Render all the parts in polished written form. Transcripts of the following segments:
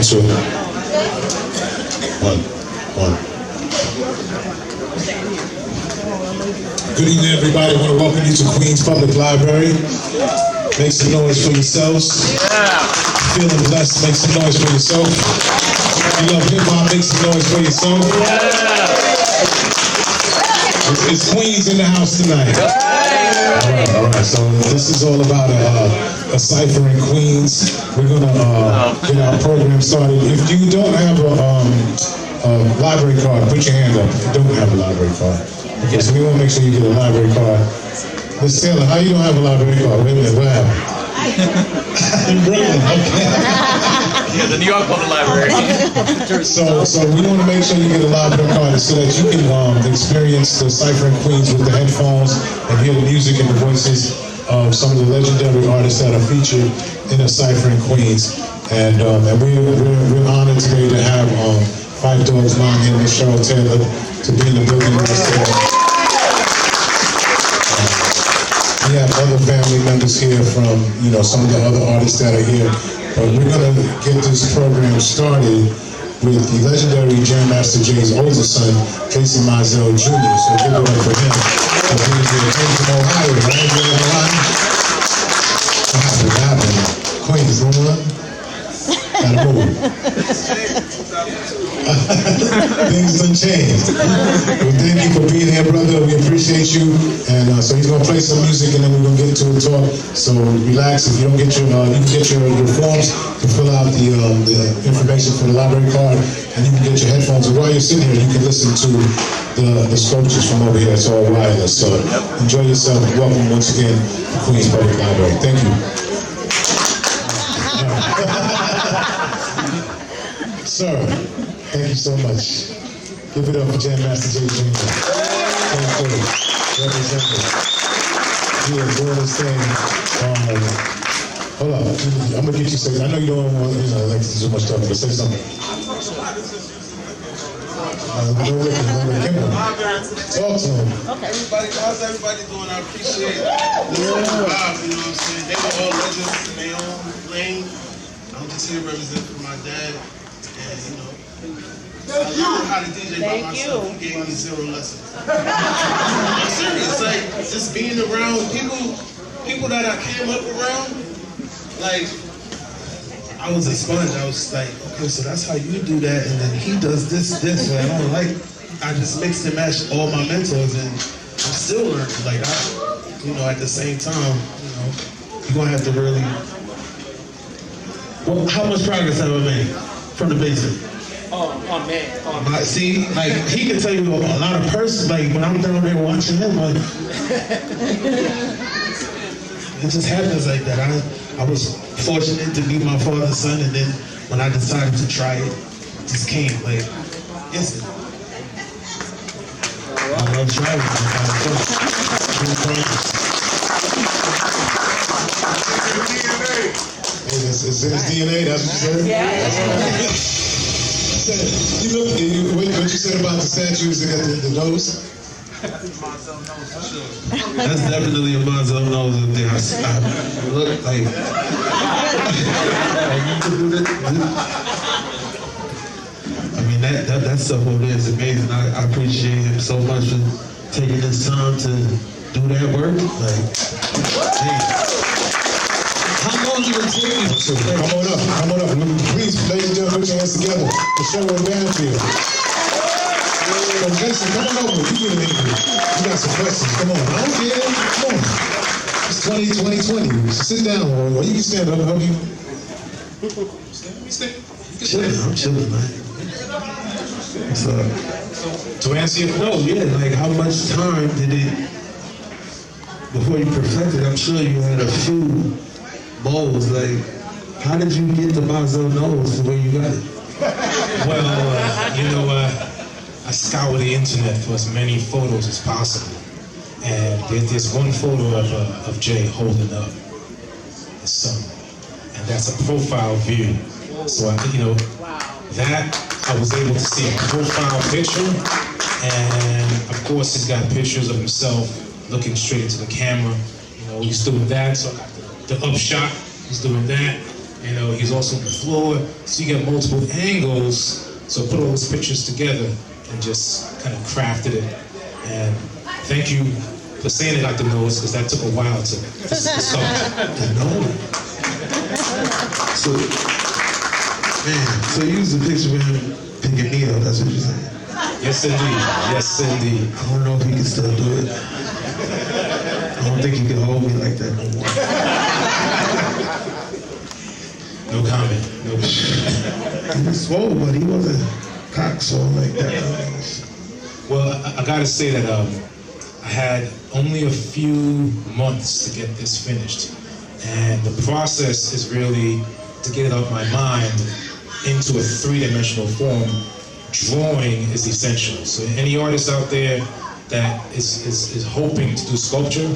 2. 1. Good evening, everybody. I want to welcome you to Queens Public Library. Make some noise for yourselves. Feeling blessed, make some noise for yourself. If you love hip-hop, make some noise for yourself. It's Queens in the house tonight. All right. So this is all about a Cypher in Queens. We're gonna get our program started. If you don't have a library card, put your hand up. If you don't have a library card. Okay, so we want to make sure you get a library card. Miss Taylor, how you don't have a library card? Wait a minute, what happened? In Brooklyn, okay. Yeah, the New York Public Library. So we want to make sure you get a library card so that you can experience the Cypher in Queens with the headphones and hear the music and the voices of some of the legendary artists that are featured in a Cypher in Queens. And we're honored today to have Five Dogs Mom and Miss Cheryl Taylor to be in the building with us today. We have other family members here from, some of the other artists that are here. But we're going to get this program started with the legendary Jam Master Jay's older son, Casey Mizell Jr. So give it up for him. He's here from Ohio, right? What happened? Queens, no one? Gotta move. Things done changed. Well, thank you for being here, brother. We appreciate you. And so he's gonna play some music, and then we're gonna get into a talk. So relax. If you don't get your, you can get your forms to fill out the information for the library card, and you can get your headphones. And while you're sitting here, you can listen to the sculptures from over here. It's all wireless. So enjoy yourself. Welcome once again to Queens Public Library. Thank you. Sir, thank you so much. Give it up for Jam Master Jay Jr. Thank you. Representative. He is doing his thing. Hold on. I'm going to get you say, I know you don't want, like to do so much stuff, but say something. Talk to him. Okay. How's everybody doing? I appreciate it. This is the vibe, you know what I'm saying? They were all legends in their own lane. I'm just here representing for my dad. And, I learned how to DJ by myself. He gave me 0 lessons. I'm serious. Like, just being around people that I came up around, like, I was a sponge. I was like, okay, so that's how you do that, and then he does this, and I don't like. I just mixed and matched all my mentors, and I'm still learning. Like, at the same time, you're gonna have to really. Well, how much progress have I made from the basic? Man. See, like, he can tell you a lot of persons, like, when I'm down there watching him, like, it just happens like that. I was fortunate to be my father's son, and then when I decided to try it, it just came, like, instant. I love traveling. It's his DNA, that's what you said? Yeah. What you said about the statues that got the nose? That's definitely a Mizell nose up there. I look like you can do that. I mean, that stuff over there is amazing. I appreciate him so much for taking this time to do that work. Like, hey. How long did it take you? Come on up. Please, ladies and gentlemen, put your hands together for Cheryl Banfield. So Jason, come on over. You got some questions. Come on. I don't care. Come on. It's 2020. Sit down, or you can stand up. Help you. I'm chilling, man. So, to answer your question, yeah, like how much time did it before you perfected? I'm sure you had a few molds. Like, how did you get the Mizell nose to where you got it? Well, I scour the internet for as many photos as possible, and there's one photo of Jay holding up his son, and that's a profile view. So that I was able to see a profile picture, and of course he's got pictures of himself looking straight into the camera. He's doing that. So I got the up shot. He's doing that. You know, he's also on the floor, so you get multiple angles. So put all those pictures together and just kind of crafted it. And thank you for saying it like the nose, because that took a while to start. The nose. So, man, so you used a picture of him picking needle, that's what you're saying? Yes, indeed. Yes, indeed. I don't know if he can still do it. I don't think he can hold me like that no more. No comment. No comment. He was swole, but he wasn't cocksole like that. Well, I gotta say that I had only a few months to get this finished. And the process is really to get it out of my mind into a three-dimensional form. Drawing is essential. So any artist out there that is hoping to do sculpture,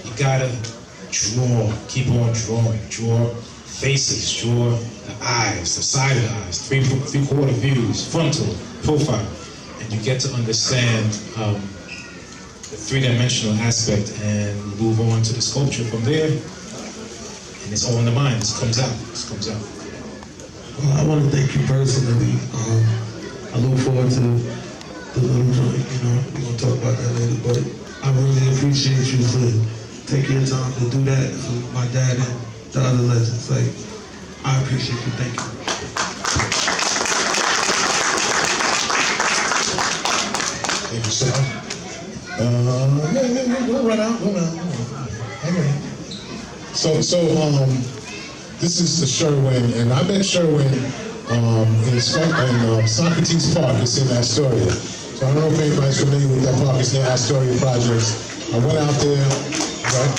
you gotta draw, keep on drawing. Draw faces, draw the eyes, the side of the eyes, three-quarter views, frontal, profile. And you get to understand the three-dimensional aspect and move on to the sculpture from there. And it's all in the mind, it comes out, it comes out. Well, I want to thank you personally. I look forward to the little joint, you know, we're going to talk about that later, but I really appreciate you for taking your time to do that for my dad and the other legends. Like, I appreciate you, thank you. Thank you, sir. We'll run out. Hang on. So, this is the Sherwin, and I met Sherwin in Socrates Park. It's in Astoria. So I don't know if anybody's familiar with that park. It's near Astoria Projects. I went out there, right?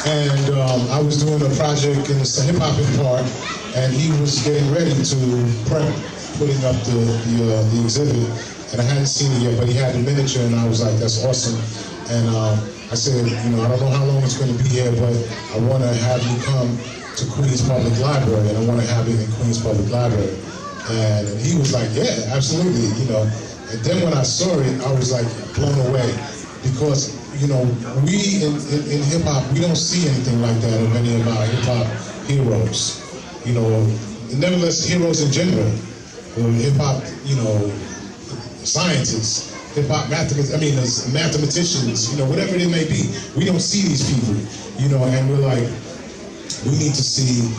And I was doing a project in the hip-hopping park, and he was getting ready to prep, putting up the exhibit, and I hadn't seen it yet, but he had the miniature, and I was like, that's awesome. And I said, you know, I don't know how long it's going to be here, but I want to have you come to Queens Public Library, and I want to have it in Queens Public Library. And he was like, yeah, absolutely, you know. And then when I saw it, I was like blown away, because, you know, we in hip-hop, we don't see anything like that of any of our hip-hop heroes. You know, nevertheless, heroes in general, hip-hop, you know, scientists, hip-hop mathematicians, you know, whatever it may be. We don't see these people, you know, and we're like, we need to see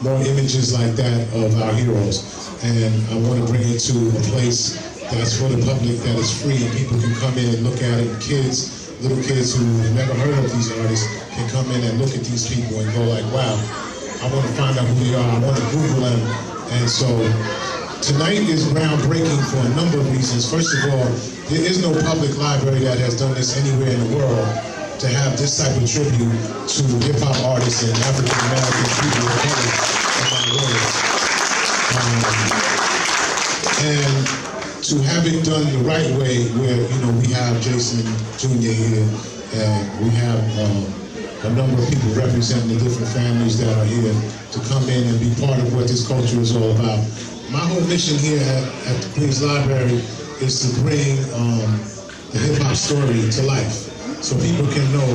more images like that of our heroes. And I want to bring it to a place that's for the public, that is free, and people can come in and look at it. Kids, little kids who've never heard of these artists can come in and look at these people and go like, wow, I want to find out who they are, I want to Google them. And so tonight is groundbreaking for a number of reasons. First of all, there is no public library that has done this anywhere in the world, to have this type of tribute to hip-hop artists and African-American people of color around the world. And to have it done the right way, where, you know, we have Jason Jr. here, and we have a number of people representing the different families that are here to come in and be part of what this culture is all about. My whole mission here at the Queens Library is to bring the hip-hop story to life, so people can know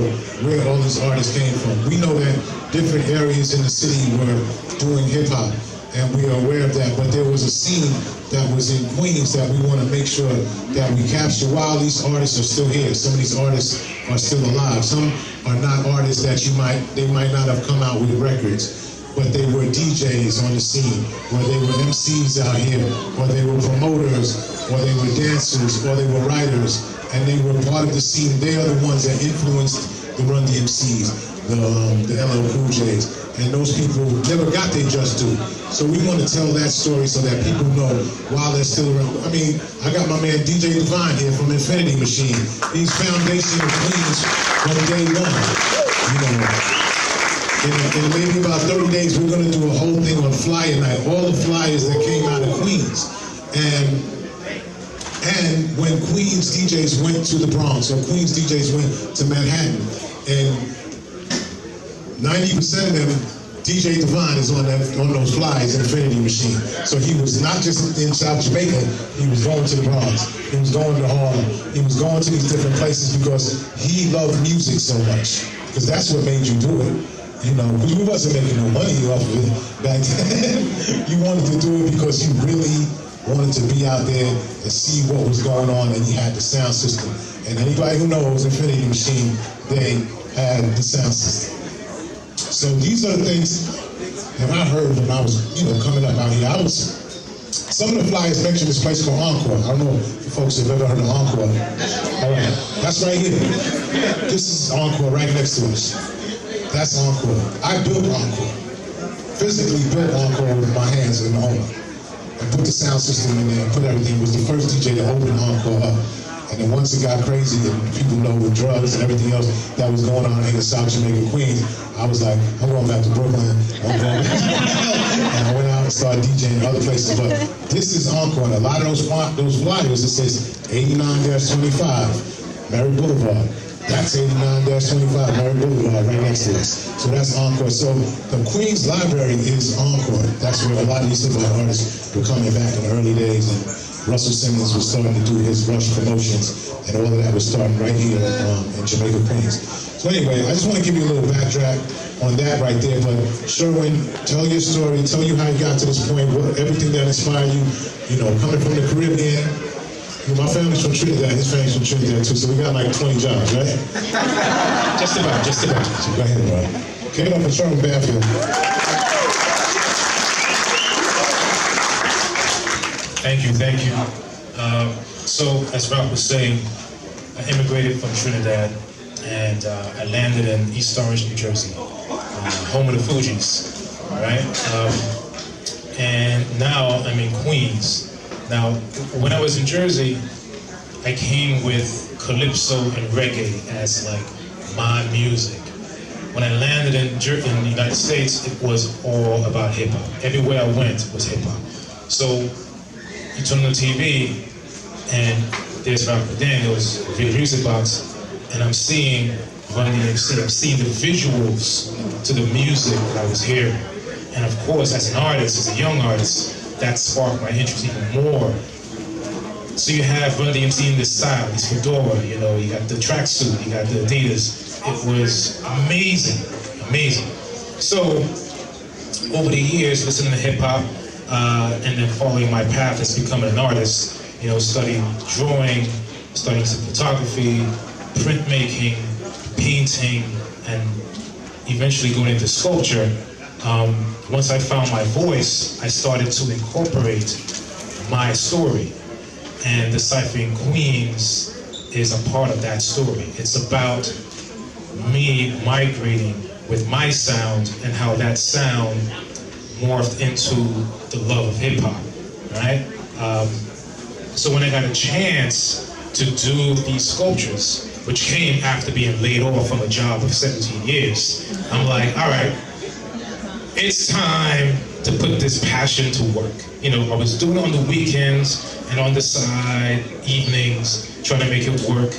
where all these artists came from. We know that different areas in the city were doing hip-hop, and we are aware of that, but there was a scene that was in Queens that we want to make sure that we capture while these artists are still here. Some of these artists are still alive. Some are not artists that they might not have come out with records, but they were DJs on the scene, or they were MCs out here, or they were promoters, or they were dancers, or they were writers, and they were part of the scene. They are the ones that influenced the Run DMCs, the LL Cool J's, and those people never got their just due. So we want to tell that story so that people know while they're still around. I mean, I got my man DJ Divine here from Infinity Machine. He's foundation of Queens from day one, you know. In maybe about 30 days, we're going to do a whole thing on Flyer Night, all the flyers that came out of Queens. And when Queens DJs went to the Bronx, or Queens DJs went to Manhattan, and 90% of them, DJ Divine is on those flyers in Infinity Machine. So he was not just in South Jamaica, he was going to the Bronx, he was going to Harlem, he was going to these different places because he loved music so much. Because that's what made you do it. You know, we wasn't making no money off of it back then. You wanted to do it because you really wanted to be out there and see what was going on, and you had the sound system. And anybody who knows Infinity Machine, they had the sound system. So these are the things that I heard when I was, coming up out here. Some of the flyers mentioned this place called Encore. I don't know if folks have ever heard of Encore. All right, that's right here. This is Encore right next to us. That's Encore. I built Encore. Physically built Encore with my hands in the home. And put the sound system in there and put everything. Was the first DJ to open Encore up. And then once it got crazy and people know with drugs and everything else that was going on in the South Jamaica, Queens, I was like, I'm going back to Brooklyn. I'm going back. And I went out and started DJing in other places. But this is Encore. And a lot of those flyers, it says 89-25, Mary Boulevard. That's 89-25, Mary Boulevard, right next to us. So that's Encore. So the Queens Library is Encore. That's where a lot of these hip-hop artists were coming back in the early days. And Russell Simmons was starting to do his Rush promotions, and all of that was starting right here in Jamaica, Queens. So anyway, I just want to give you a little backtrack on that right there. But Sherwin, tell your story, tell you how you got to this point, everything that inspired you, coming from the Caribbean. My family's from Trinidad, his family's from Trinidad too, so we got like 20 jobs, right? Just about. So go ahead, bro. Give it up for Sherwin Banfield. Thank you. So, as Ralph was saying, I immigrated from Trinidad, and I landed in East Orange, New Jersey, home of the Fugees, right? And now I'm in Queens. Now, when I was in Jersey, I came with calypso and reggae as like my music. When I landed in the United States, it was all about hip hop. Everywhere I went was hip hop. So you turn on the TV, and there's Ralph Daniels, video music box, and I'm seeing Run DMC. I'm seeing the visuals to the music that I was hearing. And of course, as an artist, as a young artist, that sparked my interest even more. So you have Run DMC in this style, this fedora, you got the tracksuit, you got the Adidas. It was amazing. So over the years, listening to hip hop, and then following my path as becoming an artist, studying drawing, studying photography, printmaking, painting, and eventually going into sculpture. Once I found my voice, I started to incorporate my story. And the Cypher in Queens is a part of that story. It's about me migrating with my sound and how that sound morphed into the love of hip hop, right? So when I got a chance to do these sculptures, which came after being laid off from a job of 17 years, I'm like, all right, it's time to put this passion to work. I was doing it on the weekends and on the side, evenings, trying to make it work.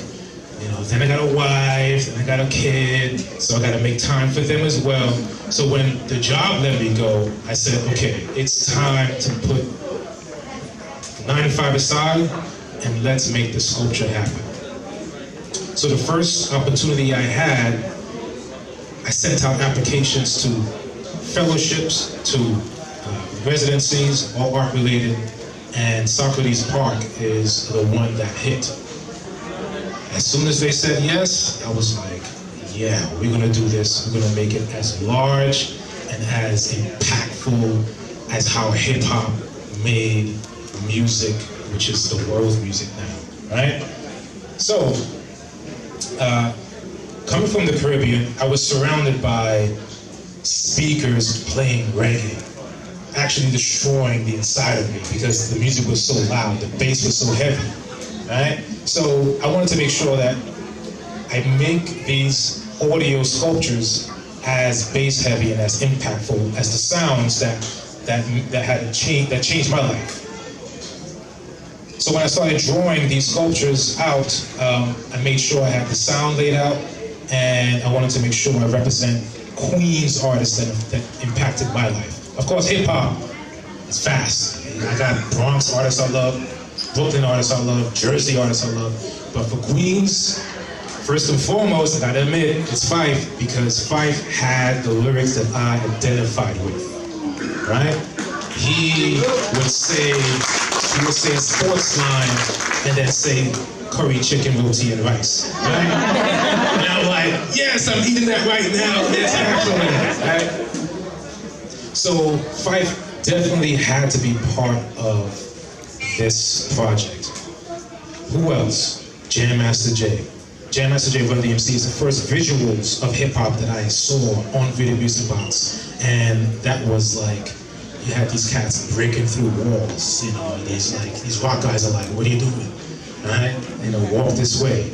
Then I got a wife, and I got a kid, so I got to make time for them as well. So when the job let me go, I said, okay, it's time to put 9 to 5 aside, and let's make the sculpture happen. So the first opportunity I had, I sent out applications to fellowships, to residencies, all art related, and Socrates Park is the one that hit. As soon as they said yes, I was like, yeah, we're gonna do this. We're gonna make it as large and as impactful as how hip hop made music, which is the world's music now, right? So, coming from the Caribbean, I was surrounded by speakers playing reggae, actually destroying the inside of me because the music was so loud, the bass was so heavy, right? So I wanted to make sure that I make these audio sculptures as bass heavy and as impactful as the sounds that changed my life. So when I started drawing these sculptures out, I made sure I had the sound laid out, and I wanted to make sure I represent Queens artists that impacted my life. Of course, hip hop is fast. I got Bronx artists I love, Brooklyn artists I love, Jersey artists I love, but for Queens, First and foremost, I gotta admit, it's Fife, because Fife had the lyrics that I identified with, right? He would say a sports line and then say curry, chicken, roti, and rice, right? And I'm like, yes, I'm eating that right now. It's excellent, right? So Fife definitely had to be part of this project. Who else? Jam Master Jay. Jam Master Jay Run DMC is the first visuals of hip hop that I saw on Video Music Box, and that was like, you had these cats breaking through walls, you know, and these rock guys are like, what are you doing? Right? You know, walk this way.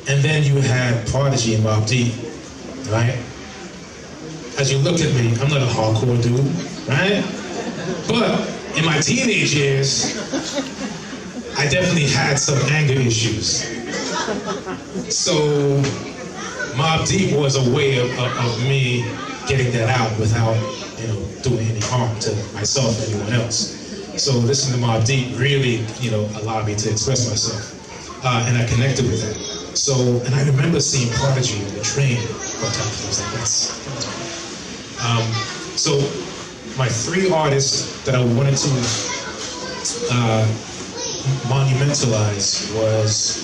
And then you had Prodigy and Mobb Deep, right? As you look at me, I'm not a hardcore dude, right? But in my teenage years, I definitely had some anger issues. So Mobb Deep was a way of me getting that out without, you know, doing any harm to myself or anyone else. So listening to Mobb Deep really, you know, allowed me to express myself. And I connected with that. So, and I remember seeing Prodigy on the train one time. I was like, that's so my three artists that I wanted to monumentalize was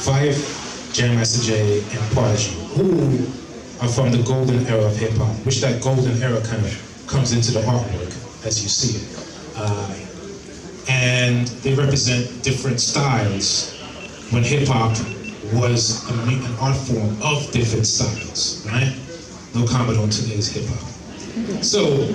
Fife, Jam Master Jay, and Prodigy, who are from the golden era of hip hop, which that golden era kind of comes into the artwork as you see it. And they represent different styles when hip hop was an art form of different styles, right? No comment on today's hip hop. So,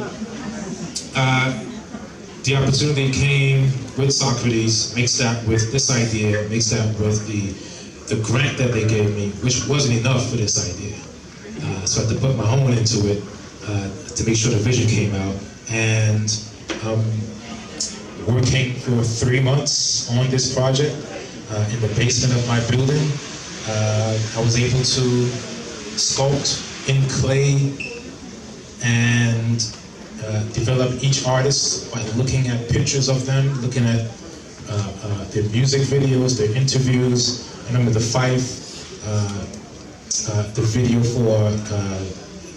the opportunity came with Socrates, mixed that with this idea, mixed that with the grant that they gave me, which wasn't enough for this idea. So I had to put my own into it to make sure the vision came out. And working for 3 months on this project in the basement of my building, I was able to sculpt in clay and develop each artist by looking at pictures of them, looking at their music videos, their interviews. I remember the video for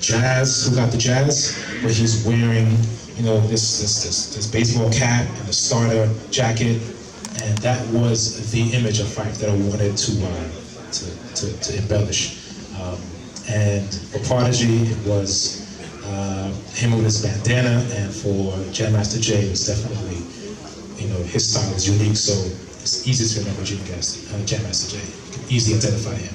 Jazz, Who Got the Jazz, where he's wearing, you know, this baseball cap and the starter jacket, and that was the image of Fife that I wanted to embellish. And for Prodigy, it was him with his bandana, and for Jam Master Jay, it was definitely, you know, his style is unique, so it's easy to remember Jam Master Jay. You can easily identify him.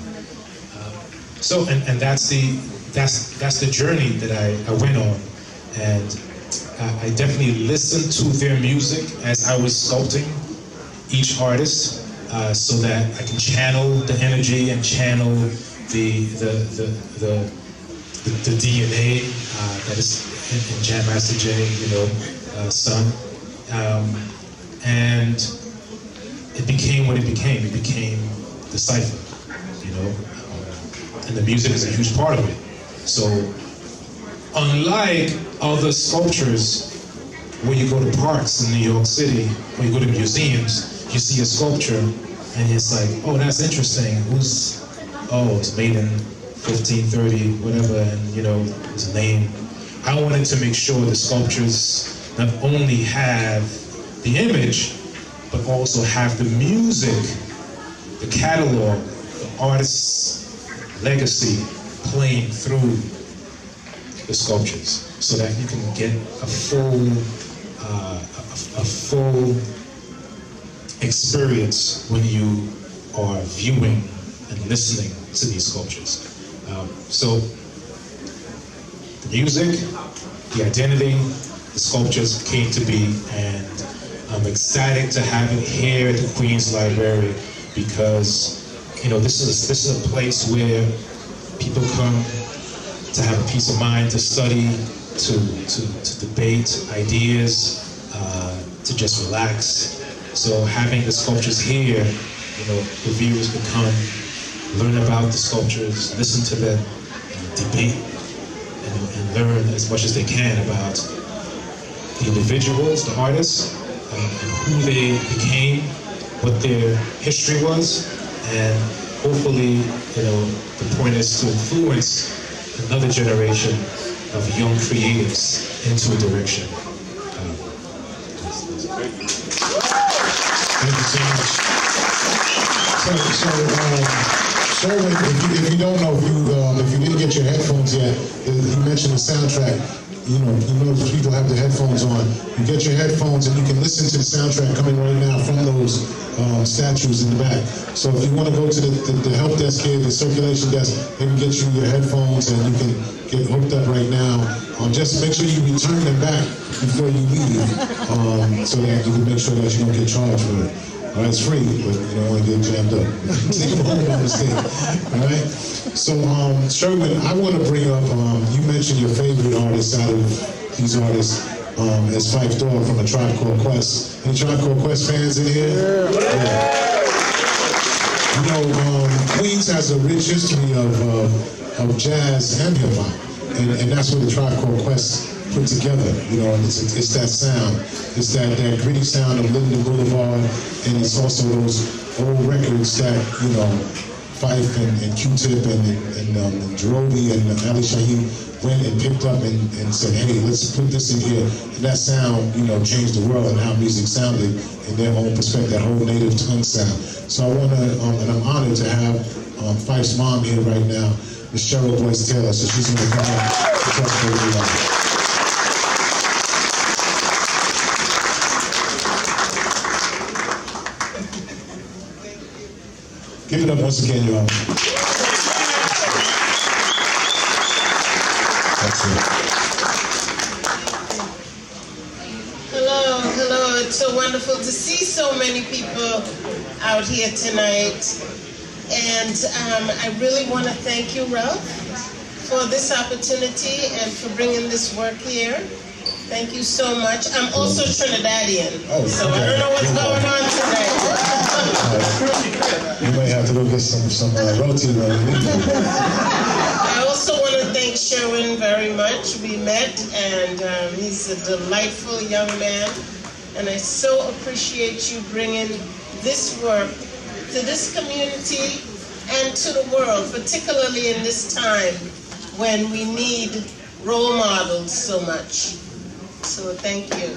So, and that's the journey that I went on, and I definitely listened to their music as I was sculpting each artist, so that I can channel the energy and channel the DNA that is in Jam Master Jay, you know, son, and it became what it became. It became the Cypher, you know, and the music is a huge part of it. So, unlike other sculptures, when you go to parks in New York City, when you go to museums, you see a sculpture, and it's like, oh, that's interesting. It's made in 1530, whatever, and you know, his name. I wanted to make sure the sculptures not only have the image, but also have the music, the catalog, the artist's legacy playing through the sculptures, so that you can get a full experience when you are viewing and listening to these sculptures. So the music, the identity, the sculptures came to be, and I'm ecstatic to have it here at the Queen's Library, because, you know, this is a place where people come to have a peace of mind, to study, to debate ideas, to just relax. So having the sculptures here, you know, the viewers can come, learn about the sculptures, listen to them, debate, and learn as much as they can about the individuals, the artists, and who they became, what their history was, and hopefully, the point is to influence another generation of young creatives into a direction. Thank you so much. Sherwin, if you don't know, if you didn't get your headphones yet, you mentioned the soundtrack. You know people have their headphones on. You get your headphones and you can listen to the soundtrack coming right now from those statues in the back. So if you want to go to the help desk here, the circulation desk, they can get you your headphones and you can get hooked up right now. Just make sure you return them back before you leave, so that you can make sure that you don't get charged for it. All right, it's free, but you don't want to get jammed up. Take them home on the stage. All right. So, Sherwin, I want to bring up. You mentioned your favorite artist out of these artists is Phife Dawg from A Tribe Called Quest. Any Tribe Called Quest fans in here? Yeah. You know, Queens has a rich history of jazz and hip hop, and that's what the Tribe Called Quest put together. You know, it's that sound. It's that gritty sound of Linden Boulevard, and it's also those old records that, Phife and Q-Tip and Jerobi and Ali Shaheed went and picked up and said, hey, let's put this in here. And that sound, changed the world and how music sounded in their own perspective, that whole native tongue sound. So I want to, and I'm honored to have Phife's mom here right now, Miss Cheryl Boyce Taylor. So she's going to come up to talk to everybody. Give it up once again, y'all. That's it. Hello. It's so wonderful to see so many people out here tonight. And I really want to thank you, Ralph, for this opportunity and for bringing this work here. Thank you so much. I'm also Trinidadian, so I don't know what's going on tonight. You may have to go get some roti. I also want to thank Sherwin very much. We met, and he's a delightful young man, and I so appreciate you bringing this work to this community and to the world, particularly in this time when we need role models so much. So thank you.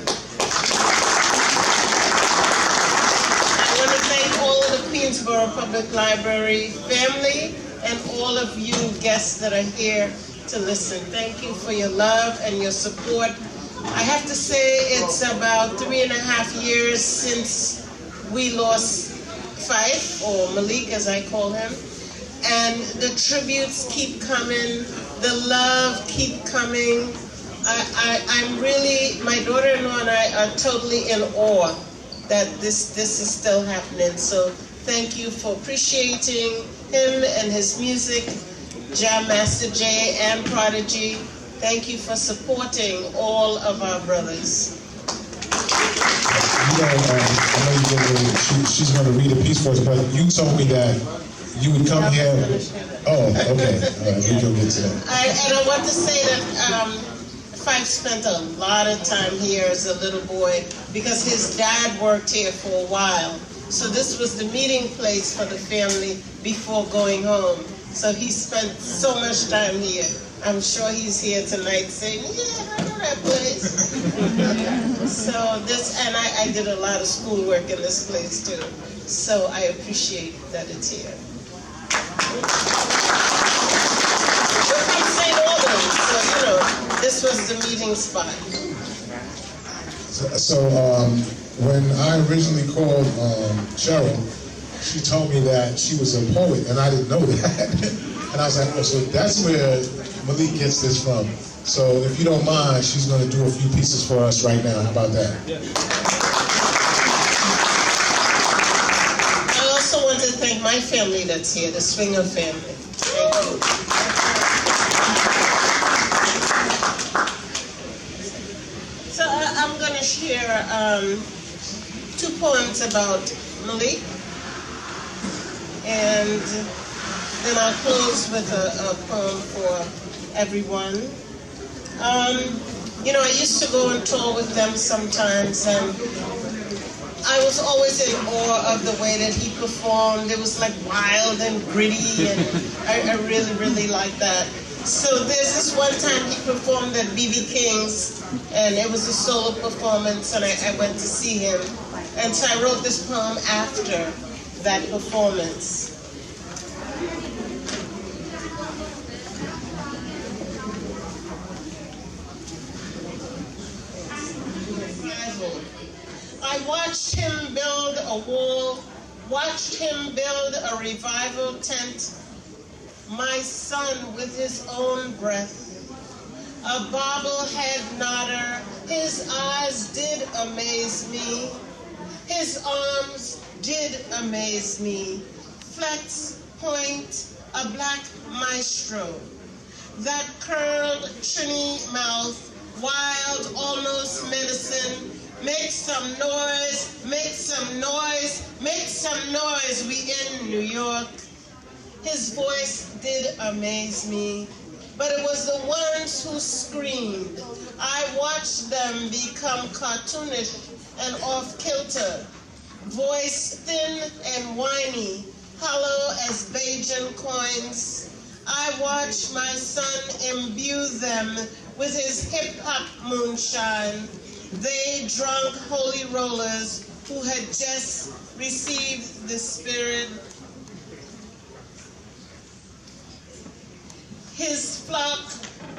I want to thank all of the Queensborough Public Library family and all of you guests that are here to listen. Thank you for your love and your support. I have to say it's about 3.5 years since we lost Phife, or Malik as I call him, and the tributes keep coming, the love keep coming. I'm really, my daughter-in-law and I are totally in awe that this is still happening. So thank you for appreciating him and his music, Jam Master Jay and Prodigy. Thank you for supporting all of our brothers. I know she's going to read a piece for us, but you told me that you would come here. Oh, okay. All right, we can get to that. And I want to say that Phife spent a lot of time here as a little boy because his dad worked here for a while. So this was the meeting place for the family before going home. So he spent so much time here. I'm sure he's here tonight saying, yeah, I know that place. So this, and I did a lot of schoolwork in this place too. So I appreciate that it's here. We're from St. Albans, so this was the meeting spot. So when I originally called Cheryl, she told me that she was a poet, and I didn't know that. And I was like, oh, so that's where Malik gets this from. So if you don't mind, she's going to do a few pieces for us right now. How about that? Yeah. I also want to thank my family that's here, the Swinger family. Thank you. So I'm going to share 2 poems about Malik, and then I'll close with a poem for everyone. I used to go and tour with them sometimes, and I was always in awe of the way that he performed. It was like wild and gritty, and I really, really liked that. So there's this one time he performed at B.B. King's, and it was a solo performance, and I went to see him. And so I wrote this poem after that performance. I watched him build a wall, watched him build a revival tent, my son with his own breath. A bobblehead nodder, his eyes did amaze me, his arms did amaze me. Flex, point, a black maestro, that curled trini mouth, wild, almost medicine. Make some noise, make some noise, make some noise, we in New York. His voice did amaze me, but it was the ones who screamed. I watched them become cartoonish and off-kilter, voice thin and whiny, hollow as Bajan coins. I watched my son imbue them with his hip-hop moonshine. They drunk holy rollers who had just received the Spirit. His flock,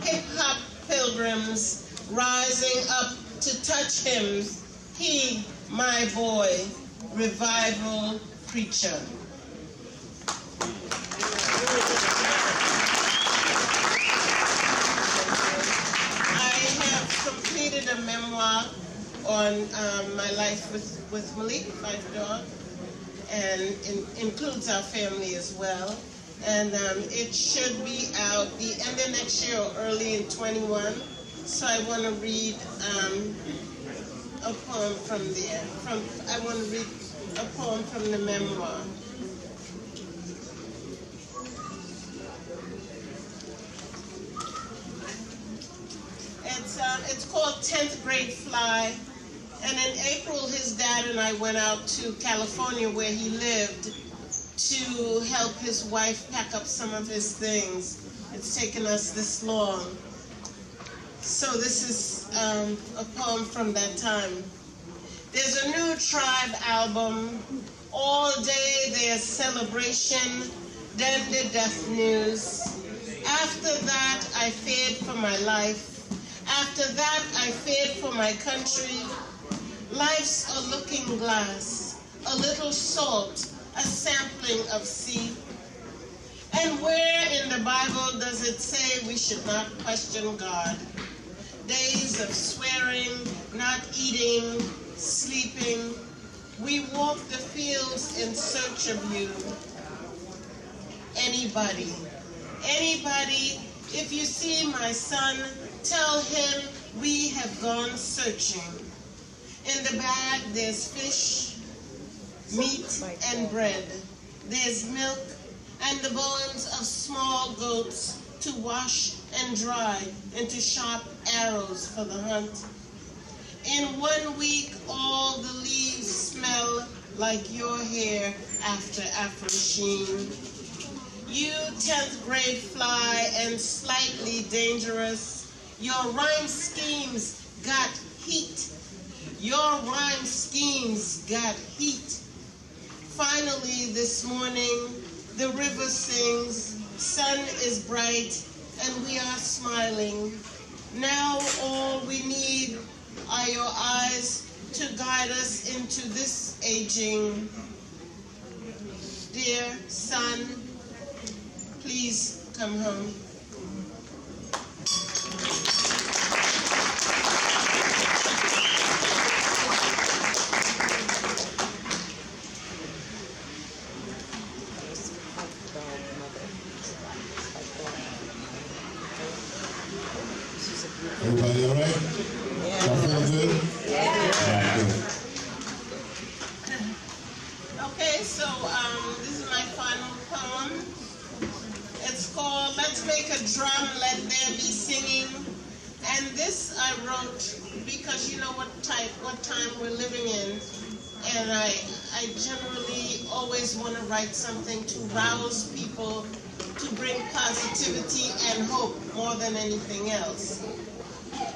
hip-hop pilgrims, rising up to touch him. He, my boy, revival preacher. Completed a memoir on my life with Malik, Fife Dog, and includes our family as well. And it should be out the end of next year or early in 21. So I want to read a poem from there. I want to read a poem from the memoir. It's called 10th Grade Fly, and in April his dad and I went out to California where he lived to help his wife pack up some of his things. It's taken us this long. So this is a poem from that time. There's a new Tribe album. All day there's celebration, then the death news. After that I feared for my life. After that, I feared for my country. Life's a looking glass, a little salt, a sampling of sea. And where in the Bible does it say we should not question God? Days of swearing, not eating, sleeping. We walk the fields in search of you. Anybody, if you see my son, tell him we have gone searching. In the bag there's fish, meat and bread. There's milk and the bones of small goats to wash and dry into sharp arrows for the hunt. In 1 week all the leaves smell like your hair after Afro-sheen. You 10th grade fly and slightly dangerous. Your rhyme schemes got heat. Your rhyme schemes got heat. Finally this morning, the river sings, sun is bright, and we are smiling. Now all we need are your eyes to guide us into this aging. Dear son, please come home. Everybody all right? Yeah. Y'all feeling good? Yeah. Good. Okay, so this is my final poem. It's called Let's Make a Drum, Let There Be Singing. And this I wrote because you know what time we're living in. and I generally always want to write something to rouse people, to bring positivity and hope more than anything else.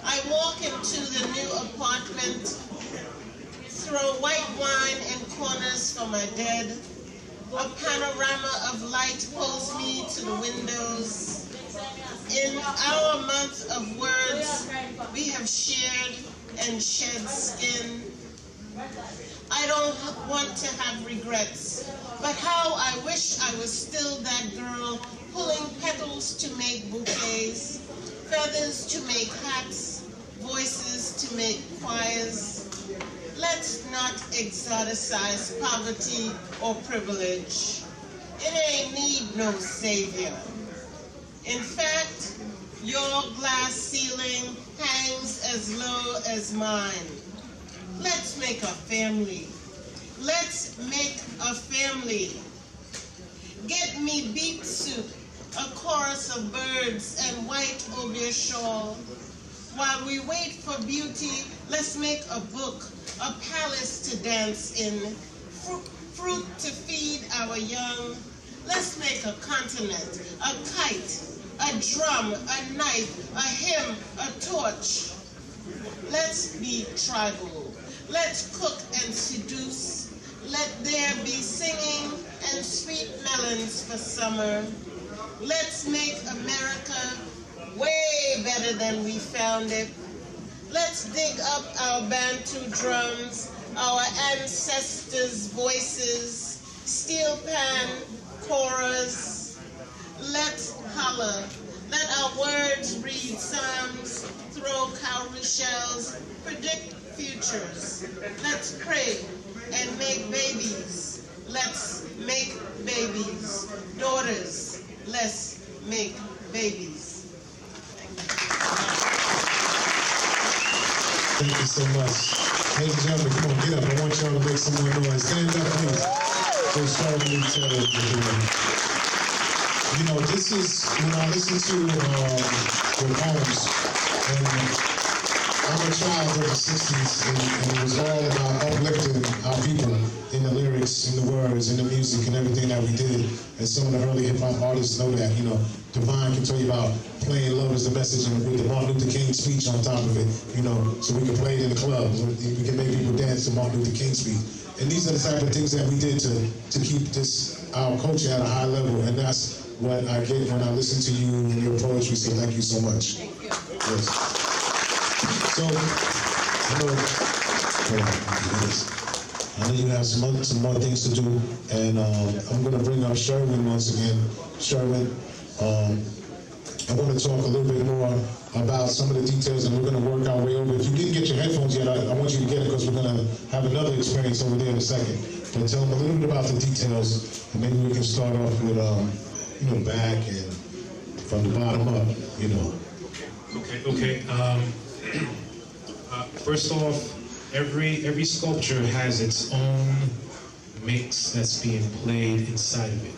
I walk into the new apartment, throw white wine in corners for my dead. A panorama of light pulls me to the windows. In our month of words, we have shared and shed skin. I don't want to have regrets, but how I wish I was still that girl pulling petals to make bouquets, feathers to make hats, voices to make choirs. Let's not exoticize poverty or privilege. It ain't need no savior. In fact, your glass ceiling hangs as low as mine. Let's make a family. Let's make a family. Get me beet soup, a chorus of birds, and white over your shawl. While we wait for beauty, let's make a book, a palace to dance in, fruit to feed our young. Let's make a continent, a kite, a drum, a knife, a hymn, a torch. Let's be tribal. Let's cook and seduce. Let there be singing and sweet melons for summer. Let's make America way better than we found it. Let's dig up our Bantu drums, our ancestors' voices, steel pan, chorus. Let's holler. Let our words read psalms, throw cowrie shells, predict futures. Let's pray and make babies. Let's make babies. Daughters, let's make babies. Thank you so much. Ladies and gentlemen, come on, get up. I want y'all to make some more noise. Stand up, please. So Charlie Taylor for doing. You know, this is, when I listen to your poems, and I'm a child of the 60s, and it was all about uplifting our people in the lyrics, in the words, in the music, and everything that we did. And some of the early hip-hop artists know that, you know. Divine can tell you about playing Love is the Message and with the Martin Luther King speech on top of it, you know, so we can play it in the clubs. We can make people dance to Martin Luther King speech. And these are the type of things that we did to keep our culture at a high level. And that's what I get when I listen to you and your poetry. So thank you so much. Thank you. Yes. So, I know you have some more things to do, and I'm going to bring up Sherwin once again. Sherwin, I want to talk a little bit more about some of the details, and we're going to work our way over. If you didn't get your headphones yet, I want you to get it because we're going to have another experience over there in a second. But tell them a little bit about the details, and maybe we can start off with, back and from the bottom up, you know. Okay. First off, every sculpture has its own mix that's being played inside of it.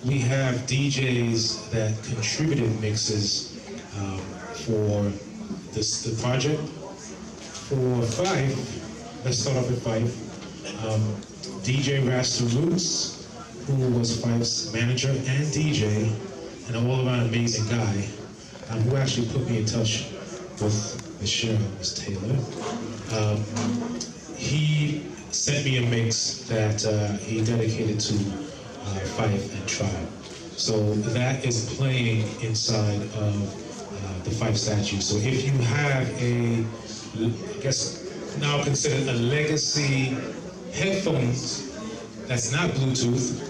We have DJs that contributed mixes for the project. For Fife, let's start off with Fife. DJ Rasta Roots, who was Fife's manager and DJ, and an all-around amazing guy, who actually put me in touch with Ms. Taylor. He sent me a mix that he dedicated to Fife and Tribe. So that is playing inside of the Fife statue. So if you have I guess now considered a legacy headphones that's not Bluetooth,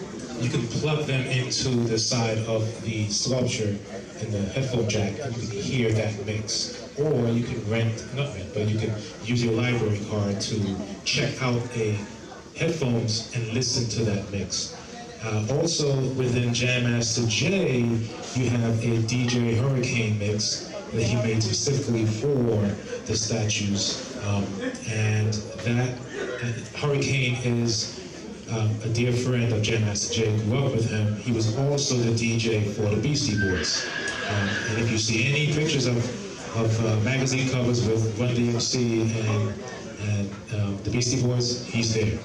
you can plug them into the side of the sculpture in the headphone jack, and you can hear that mix. Or you can but you can use your library card to check out headphones and listen to that mix. Also within Jam Master J, you have a DJ Hurricane mix that he made specifically for the statues. And that Hurricane is a dear friend of Jam Master J, grew up with him. He was also the DJ for the Beastie Boys. And if you see any pictures of magazine covers with Run DMC and And the Beastie Boys, he's there,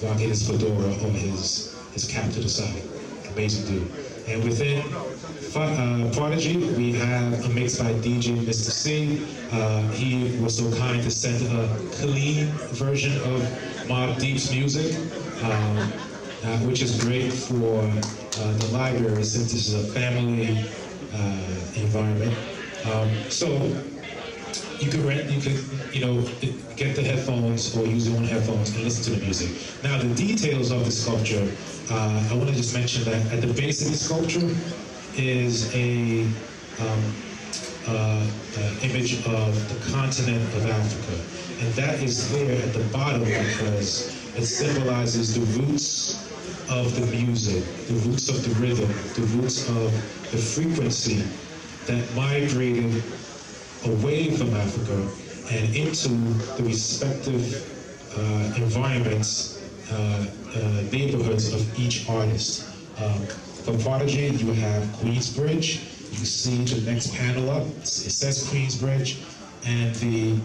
rocking his fedora or his cap to the side. Amazing dude. And within Prodigy, we have a mix by DJ Mr. C. He was so kind to send a clean version of Mobb Deep's music, which is great for the library since this is a family environment. So you could get the headphones or use your own headphones and listen to the music. Now the details of the sculpture, I want to just mention that at the base of the sculpture is a image of the continent of Africa, and that is there at the bottom because it symbolizes the roots of the music, the roots of the rhythm, the roots of the frequency that migrated away from Africa and into the respective environments, neighborhoods of each artist. For Prodigy, you have Queensbridge. You see the next panel up, it says Queensbridge, and the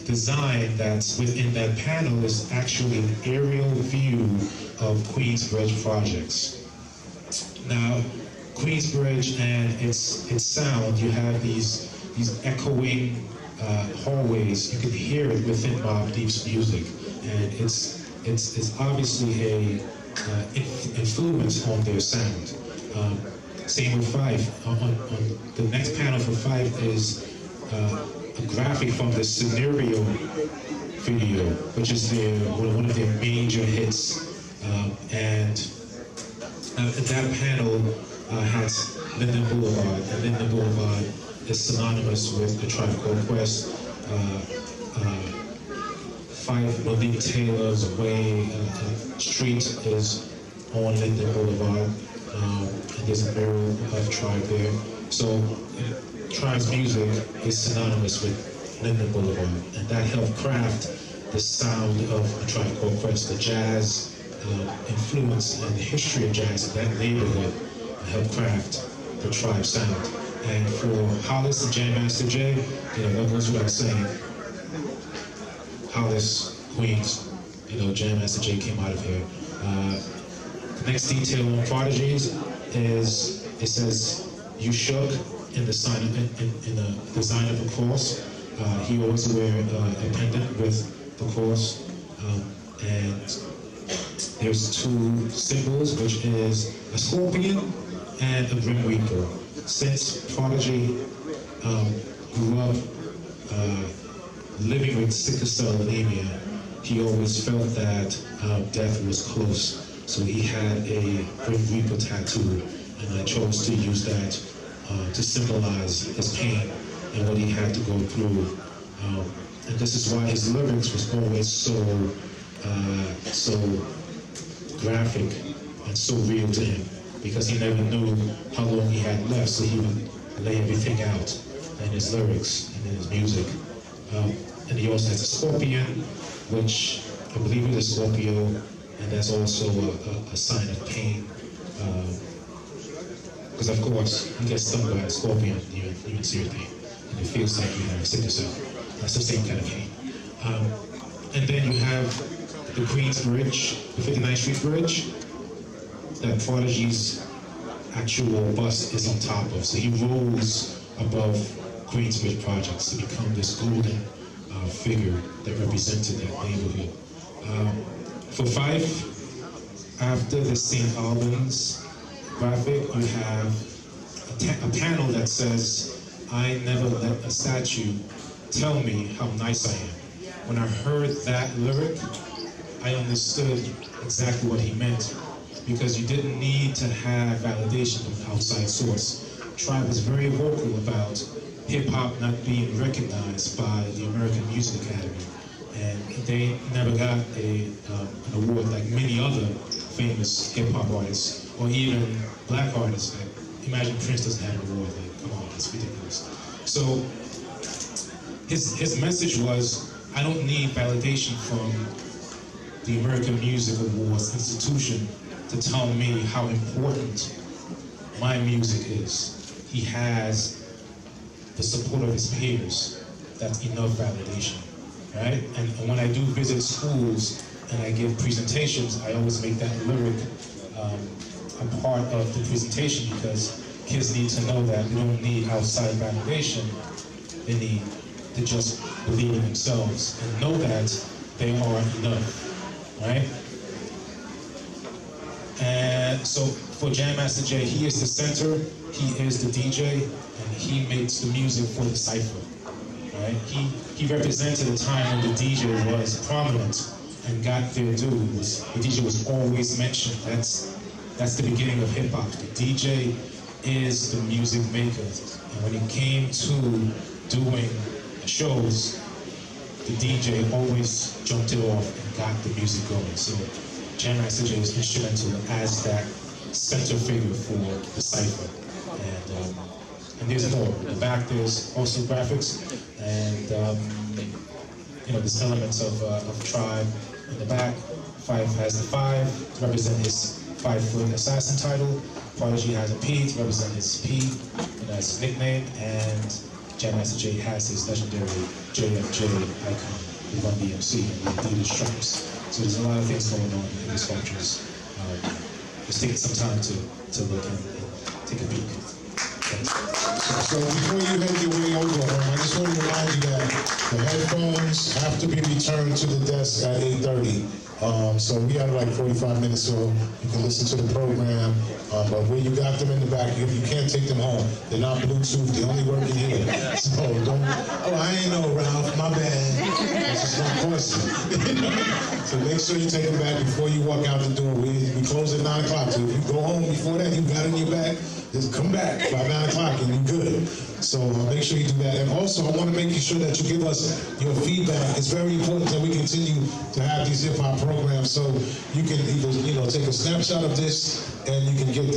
design that's within that panel is actually an aerial view of Queensbridge projects. Now, Queensbridge and its sound, you have these echoing hallways. You can hear it within Mobb Deep's music, and it's obviously a influence on their sound. Same with Five. On the next panel for Five is a graphic from the Scenario video, which is one of their major hits. And that panel has Linden Boulevard, and Linden Boulevard is synonymous with the Tribe Called Quest. Five Malik Taylor's Way Street is on Linden Boulevard, and there's a mural of Tribe there. So Tribe's music is synonymous with Linden Boulevard, and that helped craft the sound of the Tribe Called Quest, the jazz influence and the history of jazz in that neighborhood helped craft the Tribe sound. And for Hollis and Jam Master Jay, that goes without saying. Hollis, Queens, Jam Master Jay came out of here. The next detail on Prodigies is it says "You shook" in the design of the cross. He always wear a pendant with the cross, and there's two symbols, which is a scorpion and a grim reaper. Since Prodigy grew up living with sickle cell anemia, he always felt that death was close. So he had a Grim Reaper tattoo, and I chose to use that to symbolize his pain and what he had to go through. And this is why his lyrics was always so graphic and so real to him, because he never knew how long he had left, so he would lay everything out in his lyrics and in his music. And he also has a scorpion, which I believe is a Scorpio, and that's also a sign of pain. Because of course, you get stung by a scorpion, you see your thing, and it feels like you have a sickle cell. That's the same kind of pain. And then you have the Queens Bridge, the 59th Street Bridge, that Prodigy's actual bust is on top of. So he rose above Queensbridge projects to become this golden figure that represented that neighborhood. For Five, after the St. Albans graphic, you have a panel that says, "I never let a statue tell me how nice I am." When I heard that lyric, I understood exactly what he meant, because you didn't need to have validation from an outside source. Tribe was very vocal about hip-hop not being recognized by the American Music Academy, and they never got an award like many other famous hip-hop artists, or even black artists. Like, imagine Prince doesn't have an award. Like, come on, that's ridiculous. So his message was, I don't need validation from the American Music Awards institution to tell me how important my music is. He has the support of his peers. That's enough validation. right? And when I do visit schools and I give presentations, I always make that lyric a part of the presentation because kids need to know that they don't need outside validation. They need to just believe in themselves and know that they are enough, right? And so for Jam Master Jay, he is the center, he is the DJ, and he makes the music for the Cypher, right? He represented a time when the DJ was prominent and got their dues. The DJ was always mentioned. That's the beginning of hip hop. The DJ is the music maker. And when it came to doing shows, the DJ always jumped it off and got the music going. So Jam Master Jay was instrumental as that center figure for the Cypher. And there's more. In the back there's also graphics and there's elements of Tribe in the back. Five has the 5 to represent his 5-foot assassin title. Prodigy has a P to represent his P, as his nickname, and Jam Master Jay has his legendary JFJ icon, the Run DMC, and the Adidas stripes. So there's a lot of things going on in these sculptures. Just take some time to look and take a peek. So before you head your way over, I just want to remind you that the headphones have to be returned to the desk at 8:30. So we have like 45 minutes so you can listen to the program. But where you got them in the back, you can't take them home. They're not Bluetooth, they only work in here. So don't, I ain't know, Ralph, my bad. That's just one question. So make sure you take them back before you walk out the door. We close at 9 o'clock. So if you go home before that, you got it in your bag, just come back by 9 o'clock and you're good. So make sure you do that. And also, I want to make sure that you give us your feedback. It's very important that we continue to have these hip-hop programs. So you can either, take a snapshot of this and you can get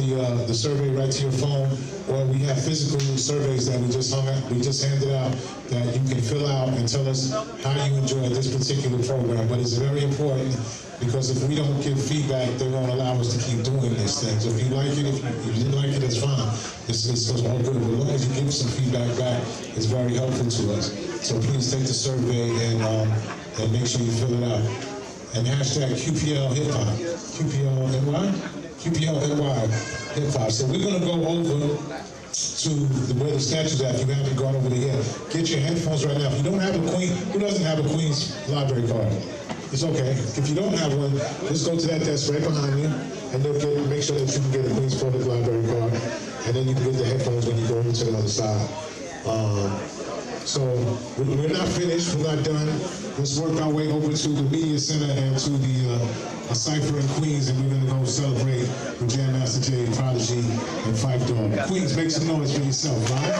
the survey right to your phone, or we have physical surveys that we just handed out that you can fill out and tell us how you enjoyed this particular program. But it's very important because if we don't give feedback, they won't allow us to keep doing these things. If you like it, if you didn't like it, it's fine. It's all good. But as long as you give some feedback back, it's very helpful to us. So please take the survey and make sure you fill it out. And hashtag QPL Hip Hop. QPLNY? QPLNY Hip Hop. So we're going to go over to where the statue's at. If you haven't gone over there yet, get your headphones right now. If you don't have a Queen, who doesn't have a Queen's library card? It's okay. If you don't have one, just go to that desk right behind you, and they'll make sure that you can get a Queen's Public Library card, and then you can get the headphones when you go over to the other side. So we're not finished. We're not done. Let's work our way over to the Media Center and to the Cypher in Queens, and we're going to go celebrate with Jam Master Jay, Prodigy, and Phife Dawg. Queens, make some noise for yourself, right?